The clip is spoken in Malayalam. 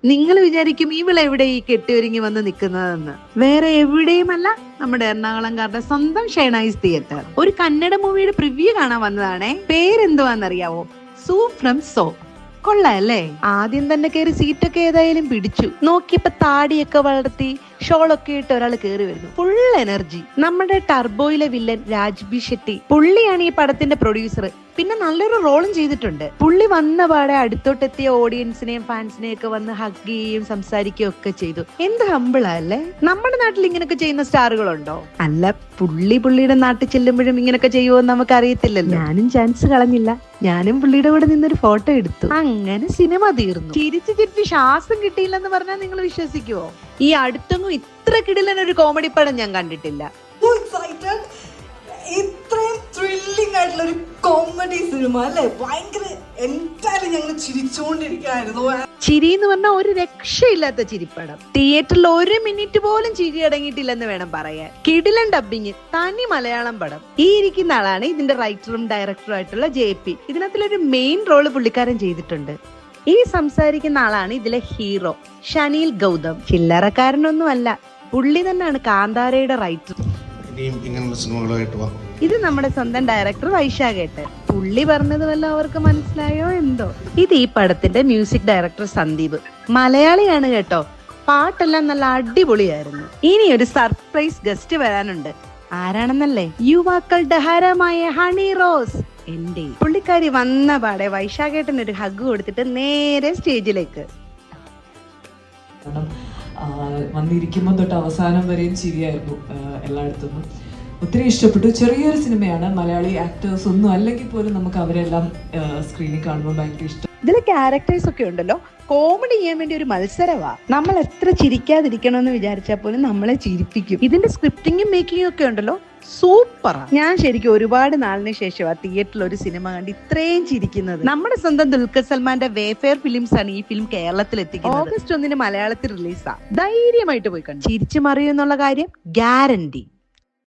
നിങ്ങൾ വിചാരിക്കും ഇവളെവിടെ ഈ കെട്ടിയൊരുങ്ങി വന്ന് നിൽക്കുന്നതെന്ന്. വേറെ എവിടെയുമല്ല, നമ്മുടെ എറണാകുളംകാരുടെ സ്വന്തം ഷൈനൈസ് തിയേറ്റർ. ഒരു കന്നഡ മൂവിയുടെ പ്രിവ്യൂ കാണാൻ വന്നതാണേ. പേരെന്തുവാന്നറിയാവോ? സൂ ഫ്രം സോ. കൊള്ളാല്ലേ? ആദ്യം തന്നെ കയറി സീറ്റൊക്കെ ഏതായാലും പിടിച്ചു. നോക്കിയപ്പോ താടിയൊക്കെ വളർത്തി ഷോളൊക്കെ ഇട്ട് ഒരാൾ കയറി വരുന്നു. Full energy. നമ്മുടെ ടർബോയിലെ വില്ലൻ രാജ്ബി ഷെട്ടി, പുള്ളിയാണ് ഈ പടത്തിന്റെ പ്രൊഡ്യൂസർ. പിന്നെ നല്ലൊരു റോളും ചെയ്തിട്ടുണ്ട്. പുള്ളി വന്ന പാടെ അടുത്തോട്ടെത്തിയ ഓഡിയൻസിനെയും ഫാൻസിനെയും ഒക്കെ വന്ന് ഹഗ് ചെയ്യുകയും സംസാരിക്കുകയും ഒക്കെ ചെയ്തു. എന്ത് ഹമ്പിളാ അല്ലേ? നമ്മുടെ നാട്ടിൽ ഇങ്ങനൊക്കെ ചെയ്യുന്ന സ്റ്റാറുകളുണ്ടോ? അല്ല, പുള്ളിയുടെ നാട്ടിൽ ചെല്ലുമ്പോഴും ഇങ്ങനൊക്കെ ചെയ്യുമോന്ന് നമുക്ക് അറിയത്തില്ലല്ലോ. ഞാനും ചാൻസ് കളഞ്ഞില്ല. ഞാനും പുള്ളിയുടെ കൂടെ നിന്നൊരു ഫോട്ടോ എടുത്തു. അങ്ങനെ സിനിമ തീർന്നു. ചിരിച്ച് ശ്വാസം കിട്ടിയില്ലെന്ന് പറഞ്ഞാൽ നിങ്ങൾ വിശ്വസിക്കുവോ? ഈ അടുത്തൊന്നും ഇത്ര കിടിലനൊരു കോമഡി പടം ഞാൻ കണ്ടിട്ടില്ല. ഇത്രയും ത്രില്ലിംഗ് ആയിട്ടുള്ള ഒരു കോമഡി സിനിമ അല്ലേ? ഭയങ്കര എന്തായാലും ഞങ്ങൾ ചിരിച്ചുകൊണ്ടിരിക്കുകയായിരുന്നു. ചിരി എന്ന് പറഞ്ഞാൽ ഒരു രക്ഷയില്ലാത്ത ചിരിപ്പടം. തിയേറ്ററിൽ 1 മിനിറ്റ് പോലും ചിരി അടങ്ങിയിട്ടില്ലെന്ന് വേണം പറയാൻ. കിടിലൻ ഡബിങ്, തനി മലയാളം പടം. ഈ ഇരിക്കുന്ന ആളാണ് ഇതിന്റെ റൈറ്ററും ഡയറക്ടറും ആയിട്ടുള്ള JP. ഇതിനകത്തിലൊരു മെയിൻ റോള് പുള്ളിക്കാരൻ ചെയ്തിട്ടുണ്ട്. ഈ സംസാരിക്കുന്ന ആളാണ് ഇതിലെ ഹീറോ ഷനീൽ ഗൗതം. ചില്ലറക്കാരനൊന്നുമല്ല, പുള്ളി തന്നെയാണ് കാന്താരയുടെ റൈറ്റർ. ഇത് നമ്മുടെ സ്വന്തം ഡയറക്ടർ വൈശാഖേട്ടൻ. പുള്ളി പറഞ്ഞത് വല്ല അവർക്ക് മനസ്സിലായോ എന്തോ. ഇത് ഈ പടത്തിന്റെ മ്യൂസിക് ഡയറക്ടർ സന്ദീപ്. മലയാളിയാണ് കേട്ടോ. പാട്ടെല്ലാം നല്ല അടിപൊളിയായിരുന്നു. ഇനി ഒരു സർപ്രൈസ് ഗസ്റ്റ് വരാനുണ്ട്. ആരാണെന്നല്ലേ? യുവാക്കളുടെ ഹരമായ ഹണി റോസ്. എന്റെ പുള്ളിക്കാരി വന്ന പാടെ വൈശാഖേട്ടൻ ഒരു ഹഗ് കൊടുത്തിട്ട് നേരെ സ്റ്റേജിലേക്ക്. വന്നിരിക്കുമ്പോൾ തൊട്ട് അവസാനം വരെയും ചിരിയായിരുന്നു എല്ലായിടത്തുനിന്നും. ഒത്തിരി ഇഷ്ടപ്പെട്ടു. ചെറിയൊരു സിനിമയാണ്. മലയാളി ആക്ടേഴ്സ് ഒന്നും അല്ലെങ്കിൽ പോലും നമുക്ക് അവരെല്ലാം സ്ക്രീനിൽ കാണുമ്പോൾ ഭയങ്കര ഇഷ്ടം. ഇതിലെ ക്യാരക്ടേഴ്സ് ഒക്കെ ഉണ്ടല്ലോ, കോമഡി ചെയ്യാൻ വേണ്ടി ഒരു മത്സരവാ. നമ്മൾ എത്ര ചിരിക്കാതിരിക്കണമെന്ന് വിചാരിച്ചാൽ പോലും നമ്മളെ ചിരിപ്പിക്കും. ഇതിന്റെ സ്ക്രിപ്റ്റിങ്ങും മേക്കിങ്ങും ഒക്കെ ഉണ്ടല്ലോ, സൂപ്പറാ. ഞാൻ ശരിക്കും ഒരുപാട് നാളിന് ശേഷമാ തിയേറ്ററിൽ ഒരു സിനിമ കണ്ട് ഇത്രയും ചിരിക്കുന്നത്. നമ്മുടെ സ്വന്തം ദുൽഖർ സൽമാന്റെ വേഫെയർ ഫിലിംസ് ആണ് ഈ ഫിലിം കേരളത്തിൽ എത്തിക്കുന്നത്. August 1 മലയാളത്തിൽ റിലീസാ. ധൈര്യമായിട്ട് പോയി കണ്ടു. ചിരിച്ചു മറിയുന്നുള്ള കാര്യം ഗ്യാരണ്ടി.